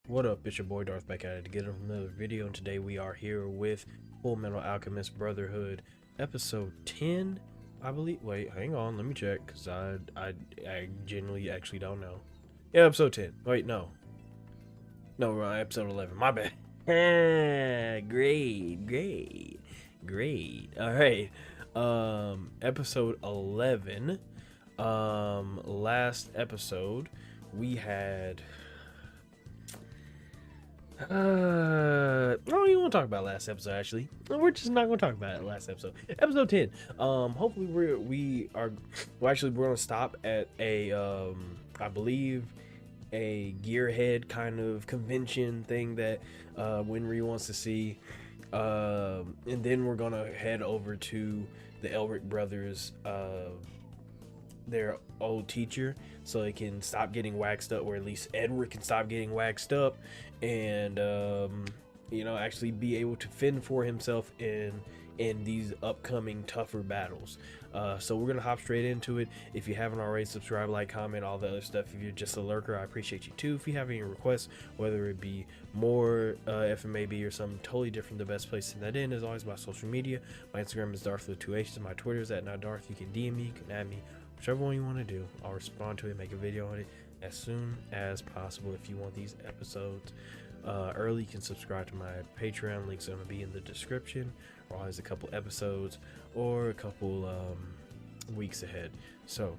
What up, it's your boy Darth back at it to get another video, and today we are here with Fullmetal Alchemist Brotherhood, episode 10, I believe. Wait, hang on, let me check, because I genuinely actually don't know. Yeah, episode 10. Wait, no. No, wrong, episode 11. My bad. Great. Alright. Episode 11. Last episode, we had... I don't even want to talk about last episode. Actually, we're just not going to talk about it. Last episode, episode 10. Hopefully we're going to stop at a I believe a gearhead kind of convention thing that Winry wants to see, and then we're gonna head over to the Elric brothers, their old teacher, so they can stop getting waxed up, or at least Edward can stop getting waxed up, and actually be able to fend for himself in these upcoming tougher battles. So we're gonna hop straight into it. If you haven't already, subscribe, like, comment, all the other stuff. If you're just a lurker, I appreciate you too. If you have any requests, whether it be more FMAB or something totally different, the best place to send that in is always my social media. My Instagram is Dvrth with 2H's, my Twitter is @notdarth. You can DM me, you can add me, whichever one you want to do. I'll respond to it, make a video on it as soon as possible. If you want these episodes early, you can subscribe to my Patreon. Links are going to be in the description. Or always a couple episodes or a couple weeks ahead. So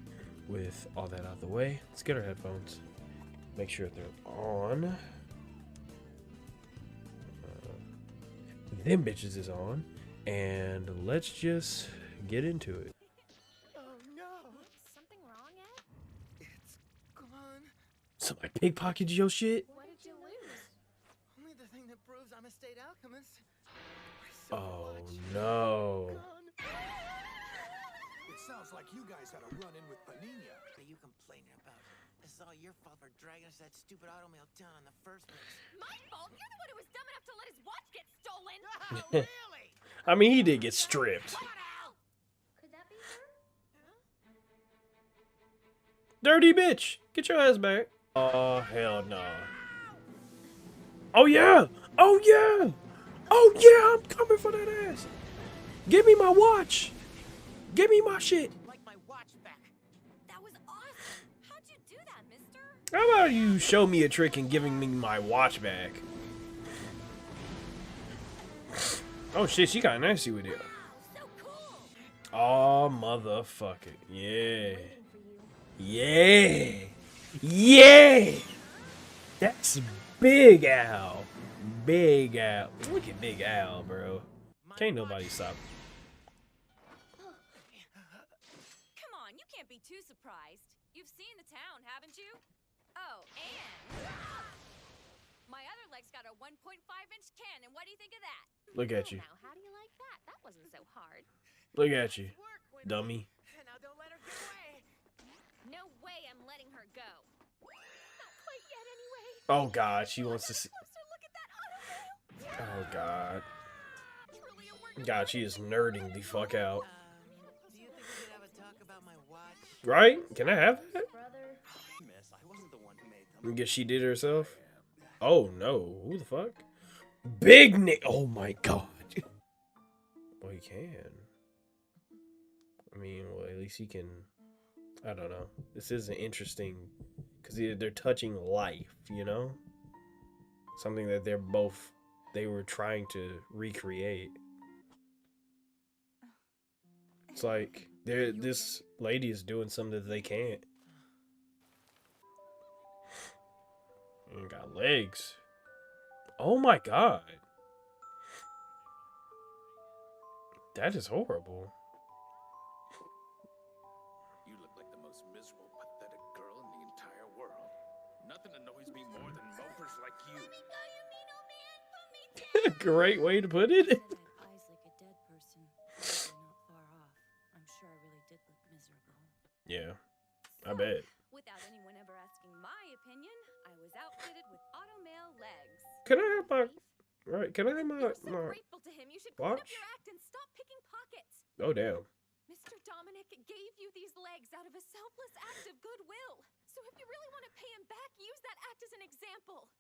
with all that out of the way, let's get our headphones, make sure they're on. Them bitches is on, and let's just get into it. Oh no! Something wrong, Ed? It's gone. Somebody pickpocketed your shit? What did you lose? Only the thing that proves I'm a state alchemist. Oh no. Gone. It sounds like you guys had a run-in with Panina. What are you complaining about? This is all your fault for dragging us to that stupid automail town in the first place. My fault? You're the one who was dumb enough to let his watch get stolen! Really? I mean, he did get stripped. Could that be her? Dirty bitch, get your ass back. Oh hell no. Oh yeah. Oh yeah, I'm coming for that ass. Give me my watch. Give me my shit. Like my watch back. That was awesome! How'd you do that, mister? How about you show me a trick and giving me my watch back? Oh shit, she got nasty with it. Wow, so cool! Oh motherfucker. Yeah. That's Big Al. Big Al. Look at Big Al, bro. Can't nobody stop. Come on, you can't be too surprised. You've seen the town, haven't you? Oh, and... my other leg's got a 1.5-inch cannon. What do you think of that? Look at you. Now, how do you like that? That wasn't so hard. Look at you, Work, Winry. dummy. Now don't let her get away. No way I'm letting her go. Not quite yet, anyway. Oh god, she wants to see. Closer look at that automail. Oh god. Truly a work of God, she is nerding the fuck out. Do you think we could have a talk about my watch? Right? Can I have that? brother. Miss, I wasn't the one who made them. I guess she did it herself. Oh no, who the fuck? Big Nick. Oh my god. Well, he can. I mean, well, at least he can. I don't know. This is an interesting, because they're touching life, you know? Something that they were trying to recreate. It's like, this lady is doing something that they can't. And got legs. Oh my god. That is horrible. You look like the most miserable, pathetic girl in the entire world. Nothing annoys me more than mopers like you. Great way to put it. I have eyes like a dead person. They're not far off. I'm sure I really did look miserable. Yeah, I bet. Without anyone ever asking my opinion, I was outfitted with automail legs. Can I have my... Right, can I have my... You're so my... grateful to him. You should clean up watch? your act and stop picking pockets. Oh, damn. Mr. Dominic gave you these legs out of a selfless act of goodwill. So if you really want to pay him back, use that act as an example.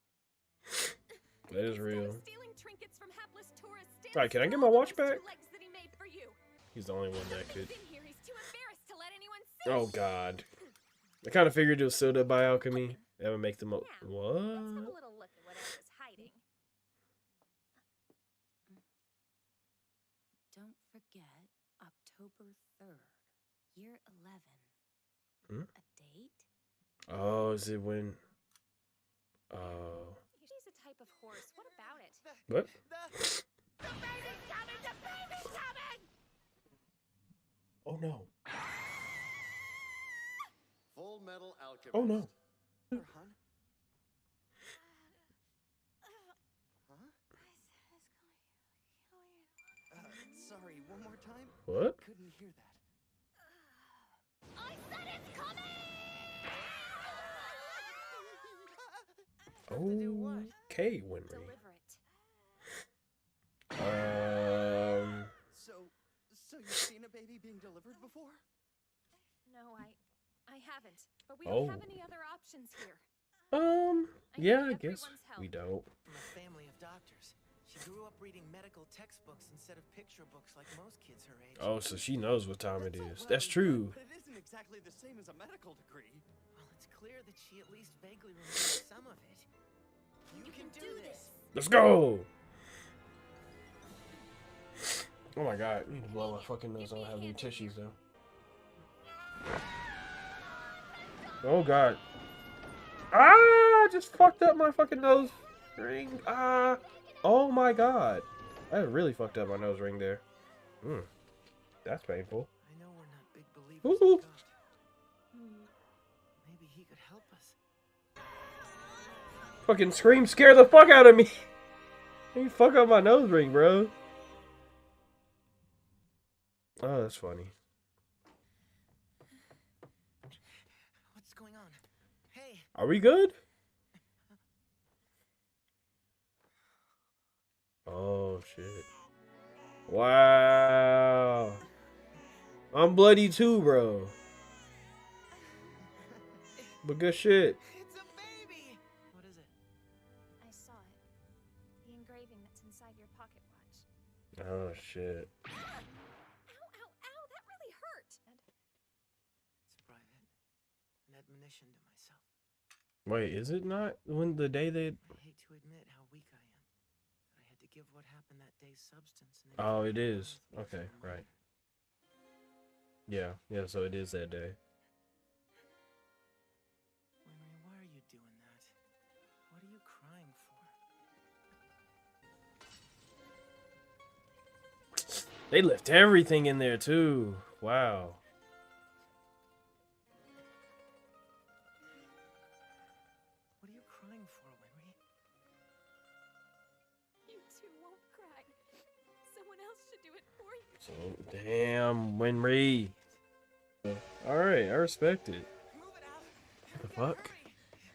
That is Instead of real. stealing trinkets from hapless tourists, stand Alright, can I get still my on watch those back? 2 legs that he made for you. He's the only one that Now could. he's in here, he's too embarrassed to let anyone see. Oh God. I kind of figured it was sealed up by alchemy. That would make them. Now, let's have a What? little look at whatever is hiding. Don't forget October 3rd, year 11. Hmm? A date? Oh, is it when? Oh. She's a type of horse. What about it? What? The baby's coming! The baby's coming! Oh no. Fullmetal Alchemist. Oh no. Huh? Huh? Sorry, one more time? What? Couldn't hear that. I said it's coming! To do what? Okay, Winry. Deliver it. So you've seen a baby being delivered before? No, I haven't. But we Oh. don't have any other options here. Yeah, I need guess everyone's help. we don't. From a family of doctors. She grew up reading medical textbooks instead of picture books like most kids her age. Oh, so she knows what time it all is. well That's and true. good, but it isn't exactly the same as a medical degree. Well, it's clear that she at least vaguely remembers some of it. You can do this. Let's go. Oh my God, I need to blow my fucking nose. I don't have any tissues though. Oh God. Ah, I just fucked up my fucking nose ring. Ah. Oh my God. I really fucked up my nose ring there. That's painful. I know we're not big believers Ooh. in God. Maybe he could help us. Fucking scream scare the fuck out of me. You fuck up my nose ring, bro. Oh, that's funny. What's going on? Hey, Are we good? Oh shit. Wow. I'm bloody too, bro. But good shit. it's a baby! What is it? I saw it. The engraving that's inside your pocket watch. Oh shit. Ow, ow, ow! That really hurt. It's private. An admonition to myself. Wait, is it not when the day they? I hate to admit how weak I am. That I had to give what happened that day's substance. And Oh, it everything is. else Okay, for mine. right. Yeah, yeah. So it is that day. Winry, why are you doing that? What are you crying for? They left everything in there too. Wow. What are you crying for, Winry? You two won't cry. Someone else should do it for you. So damn, Winry. All right, I respect it. Move it out. What the fuck?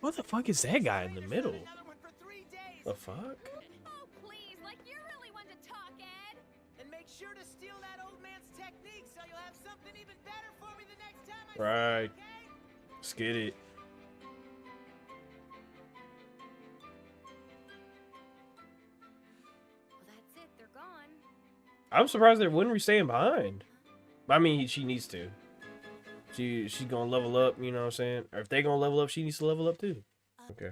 What the fuck is that guy in the middle? Another one for 3 days. The fuck? Oh, please! Like you're really one to talk, Ed. And make sure to steal that old man's technique so you'll have something even better for me the next time I Right. see you, okay? Let's get it. Well, that's it. They're gone. I'm surprised that Winry staying behind. I mean, she needs to. She's gonna level up, you know what I'm saying? Or if they gonna level up, she needs to level up too. Okay.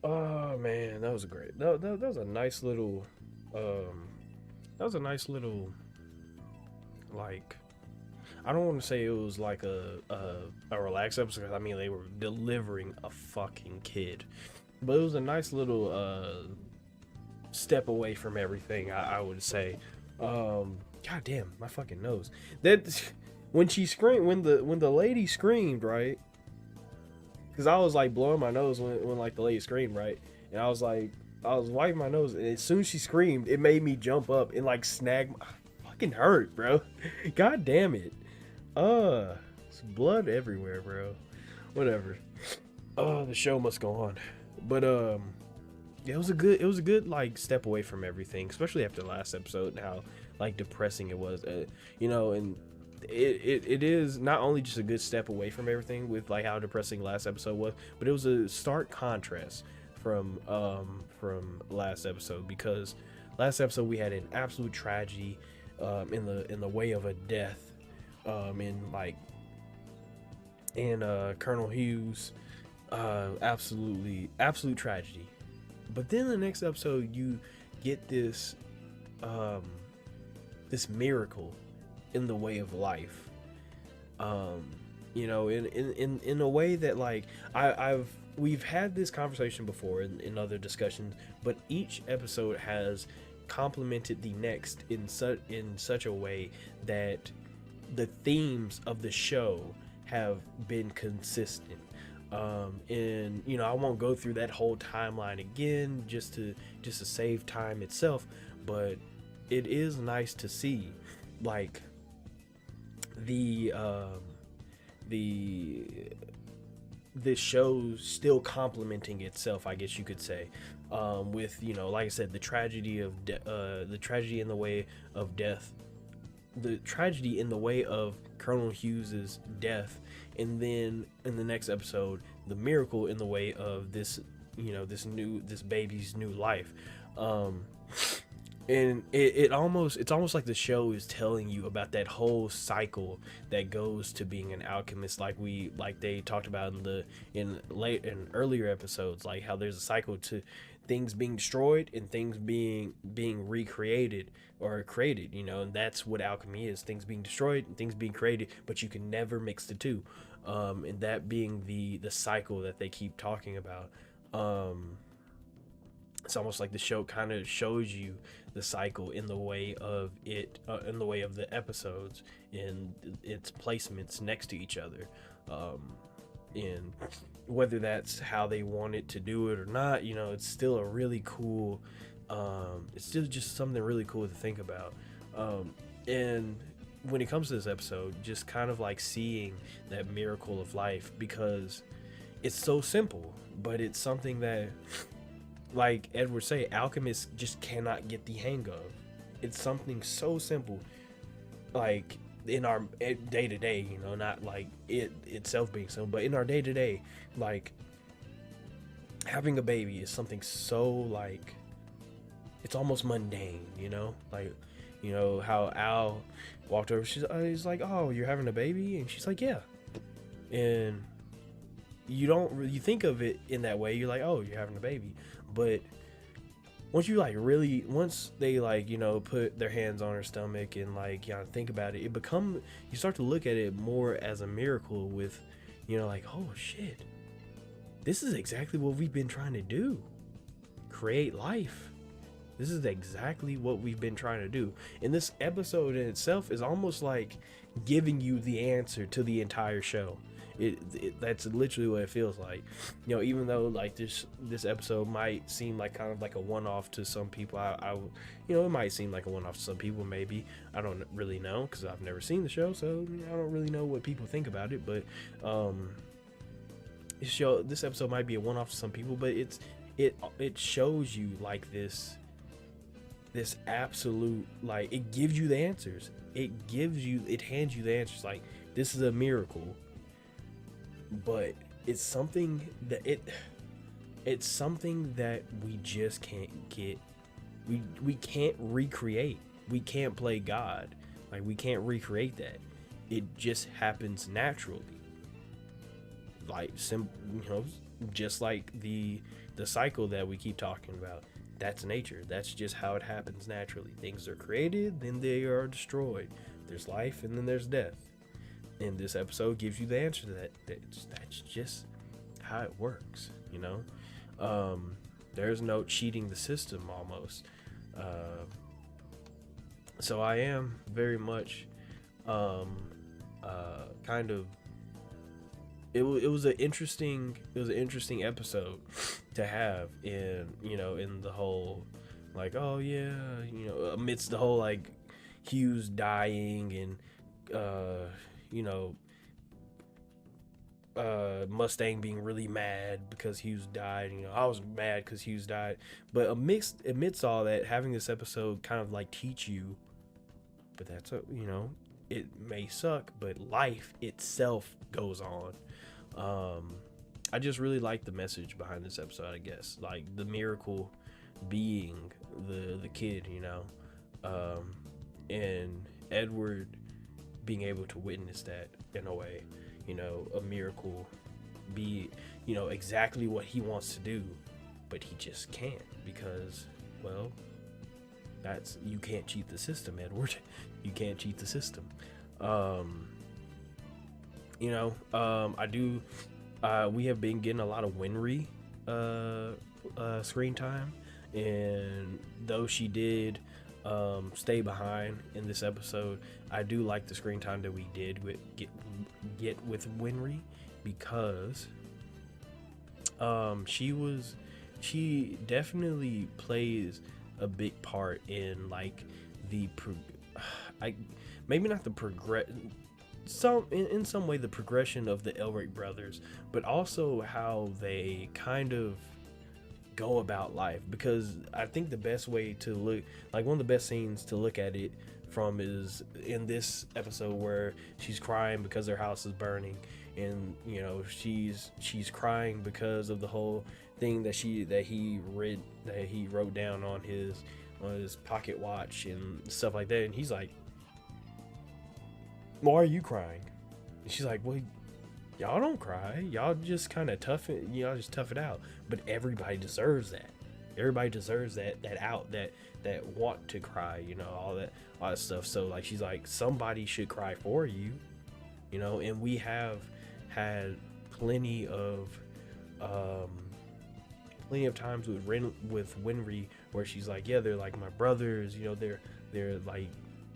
Oh man, that was great. That was a nice little that was a nice little, like, I don't want to say it was like a relaxed episode, 'cause I mean they were delivering a fucking kid. But it was a nice little step away from everything, I would say. God damn, my fucking nose. That when she screamed, when the lady screamed, right? Because I was like blowing my nose when like the lady screamed, right? And I was wiping my nose, and as soon as she screamed, it made me jump up and like snag my fucking hurt, bro. God damn it. It's blood everywhere, bro. Whatever. The show must go on. But yeah, it was a good like step away from everything, especially after the last episode and how like depressing it was. You know, and it is not only just a good step away from everything with like how depressing last episode was, but it was a stark contrast from last episode, because last episode we had an absolute tragedy in the way of a death in Colonel Hughes, absolute tragedy. But then the next episode you get this this miracle in the way of life, you know, in a way that, like, we've had this conversation before in other discussions, but each episode has complemented the next in such a way that the themes of the show have been consistent. And you know, I won't go through that whole timeline again just to save time itself, but it is nice to see, like, this show still complementing itself, I guess you could say, with, you know, like I said, the tragedy in the way of death, the tragedy in the way of Colonel Hughes's death, and then in the next episode, the miracle in the way of this, you know, this baby's new life. And it's almost like the show is telling you about that whole cycle that goes to being an alchemist, like they talked about in earlier episodes, like how there's a cycle to things being destroyed and things being recreated or created, you know, and that's what alchemy is: things being destroyed and things being created, but you can never mix the two, and that being the cycle that they keep talking about. It's almost like the show kind of shows you the cycle in the way of in the way of the episodes and its placements next to each other, and whether that's how they want it to do it or not, you know, it's still a really cool, it's still just something really cool to think about. And when it comes to this episode, just kind of like seeing that miracle of life, because it's so simple, but it's something that, like Edward say, alchemists just cannot get the hang of. It's something so simple, like in our day to day, you know, not like it itself being simple, but in our day to day, like having a baby is something so, like, it's almost mundane, you know, like, you know how Al walked over, he's like, "Oh, you're having a baby?" And she's like, "Yeah." And you think of it in that way, you're like, "Oh, you're having a baby." But once they, like, you know, put their hands on her stomach and, like, you know, think about it, you start to look at it more as a miracle, with, you know, like, oh shit, this is exactly what we've been trying to do, create life. This is exactly what we've been trying to do. And this episode in itself is almost like giving you the answer to the entire show. That's literally what it feels like, you know. Even though, like, this episode might seem like kind of like a one-off to some people, you know, it might seem like a one-off to some people, maybe. I don't really know, because I've never seen the show, so I don't really know what people think about it. But this episode might be a one-off to some people, but it shows you, like, this absolute, like, it gives you the answers. It hands you the answers. Like, this is a miracle. But it's something that we just can't get. We can't recreate. We can't play God. Like, we can't recreate that. It just happens naturally. Like, you know, just like the cycle that we keep talking about. That's nature. That's just how it happens naturally. Things are created, then they are destroyed. There's life, and then there's death. And this episode gives you the answer to that. That's just how it works, you know. There's no cheating the system, almost. So I am very much kind of. It was an interesting episode to have, in, you know, in the whole, like, oh yeah, you know, amidst the whole, like, Hughes dying and you know, Mustang being really mad because Hughes died. You know, I was mad because Hughes died. But amidst all that, having this episode kind of, like, teach you, but that's you know, it may suck, but life itself goes on. I just really like the message behind this episode, I guess. Like the miracle being the kid, you know, and Edward being able to witness that in a way, you know, a miracle be, you know, exactly what he wants to do, but he just can't because, well, that's, you can't cheat the system, Edward. You can't cheat the system. You know, I do, we have been getting a lot of Winry screen time, and though she did stay behind in this episode, I do like the screen time that we did get with Winry, because she definitely plays a big part in like maybe not the in some way the progression of the Elric brothers, but also how they kind of go about life. Because I think the best way to look, like one of the best scenes to look at it from is in this episode where she's crying because her house is burning, and you know she's crying because of the whole thing that he wrote down on his pocket watch and stuff like that, and he's like, why are you crying? And she's like, well, y'all don't cry, y'all just kind of tough it out. But everybody deserves that. Everybody deserves that want to cry, you know, all that stuff. So like, she's like, somebody should cry for you, you know. And we have had plenty of times with Winry where she's like, yeah, they're like my brothers, you know, they're like,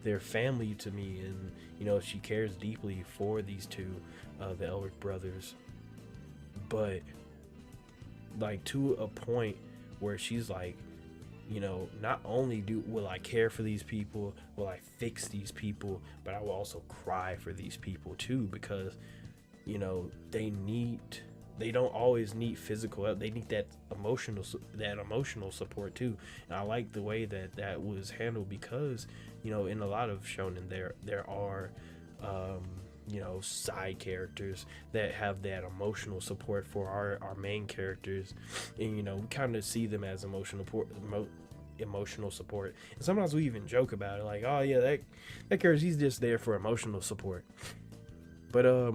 they're family to me, and you know, she cares deeply for these two, the Elric brothers. But like to a point where she's like, you know, not only will I care for these people, will I fix these people, but I will also cry for these people too, because you know, they don't always need physical help, they need that emotional support too. And I like the way that was handled, because you know, in a lot of shonen there are you know, side characters that have that emotional support for our main characters, and you know, we kind of see them as emotional support. And sometimes we even joke about it, like, oh yeah, that character, he's just there for emotional support. But I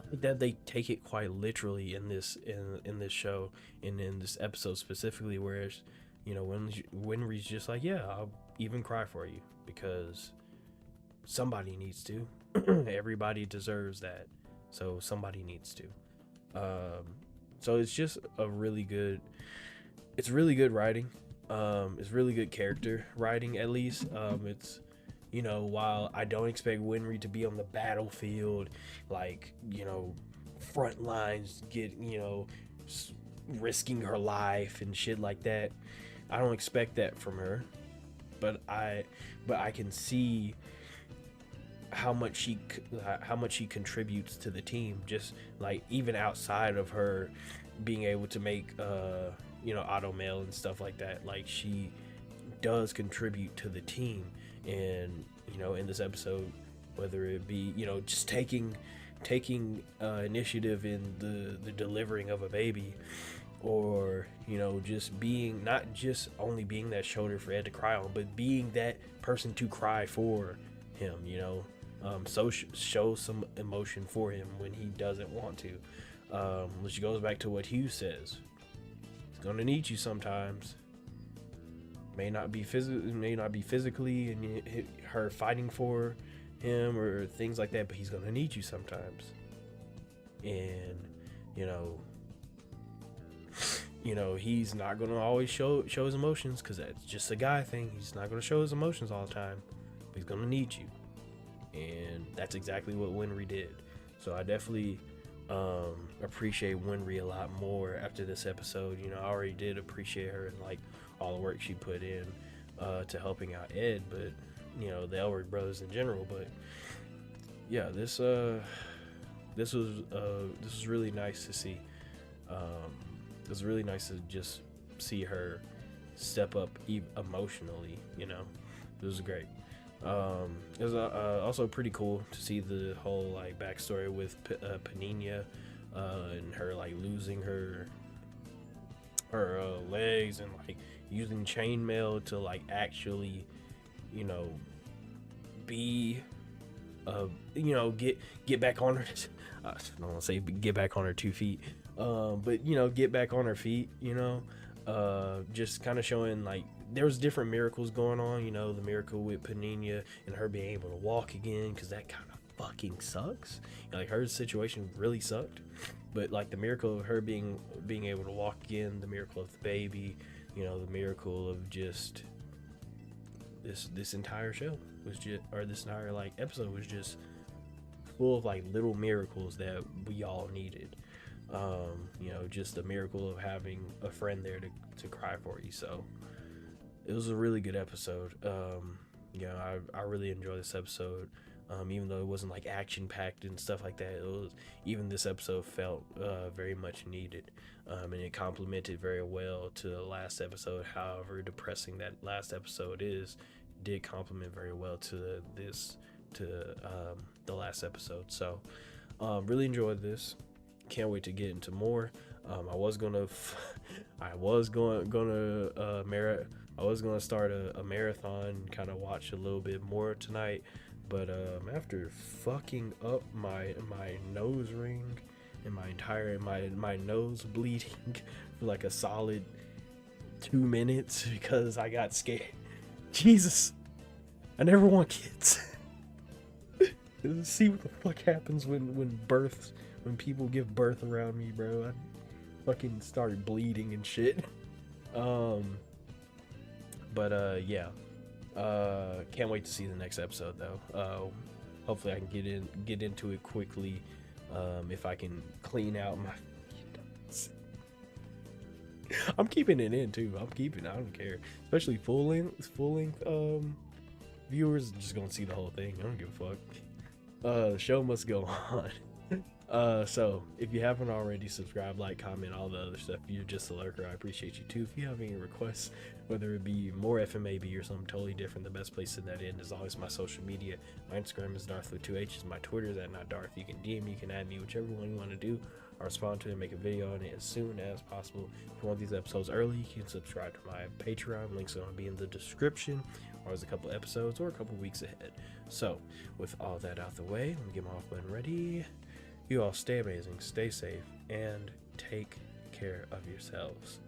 think that they take it quite literally in this show, and in this episode specifically, whereas you know, when Winry's just like, yeah, I'll even cry for you, because somebody needs to. Everybody deserves that, so somebody needs to. So it's just really good writing. It's really good character writing, at least. It's, you know, while I don't expect Winry to be on the battlefield, like, you know, front lines, you know, risking her life and shit like that, I don't expect that from her. But I can see how much she contributes to the team, just like even outside of her being able to make you know, auto mail and stuff like that. Like, she does contribute to the team. And you know, in this episode, whether it be, you know, just taking initiative in the delivering of a baby, or you know, just being, not just only being that shoulder for Ed to cry on, but being that person to cry for him, you know, so show some emotion for him when he doesn't want to, which goes back to what Hugh says, he's gonna need you sometimes. May not be physically, and her fighting for him or things like that, but he's gonna need you sometimes. And you know, he's not gonna always show his emotions, because that's just a guy thing. He's not gonna show his emotions all the time, but he's gonna need you. And that's exactly what Winry did. So I definitely appreciate Winry a lot more after this episode. You know, I already did appreciate her and like all the work she put in to helping out Ed, but you know, the Elric brothers in general. But yeah, this was really nice to see. It was really nice to just see her step up emotionally, you know. It was great. It was also pretty cool to see the whole like backstory with Panina, and her like losing her legs and like using chainmail to like actually, you know, be you know, get back on her. I don't want to say get back on her 2 feet, but you know, get back on her feet. You know, just kind of showing like there's different miracles going on. You know, the miracle with Panina and her being able to walk again, because that kind of fucking sucks. Like her situation really sucked, but like the miracle of her being able to walk again, the miracle of the baby, you know, the miracle of just this entire show was just, or this entire like episode was just full of like little miracles that we all needed. You know, just a miracle of having a friend there to cry for you. So it was a really good episode. You know, I really enjoyed this episode. Even though it wasn't like action packed and stuff like that, it was, even this episode felt very much needed, and it complemented very well to the last episode. However depressing that last episode did complement very well to the last episode. So really enjoyed this. Can't wait to get into more. I was gonna start a marathon, kind of watch a little bit more tonight. But after fucking up my nose ring and my nose bleeding for like a solid 2 minutes because I got scared. Jesus, I never want kids. See what the fuck happens when people give birth around me, bro. I fucking started bleeding and shit. Yeah. Can't wait to see the next episode though. Hopefully I can get into it quickly. If I can clean out my I'm keeping it in too. I don't care. Especially full length viewers just gonna see the whole thing. I don't give a fuck. The show must go on. So if you haven't already, subscribe, like, comment, all the other stuff. If you're just a lurker, I appreciate you too. If you have any requests, whether it be more FMAB or something totally different, the best place to that end is always my social media. My Instagram is Dvrth with 2 H's. My Twitter is @NotDarth. You can DM me, you can add me, whichever one you want to do. I'll respond to it and make a video on it as soon as possible. If you want these episodes early, you can subscribe to my Patreon. Links are going to be in the description. Or there's a couple episodes or a couple weeks ahead. So with all that out the way, let me get my off button ready. You all stay amazing, stay safe, and take care of yourselves.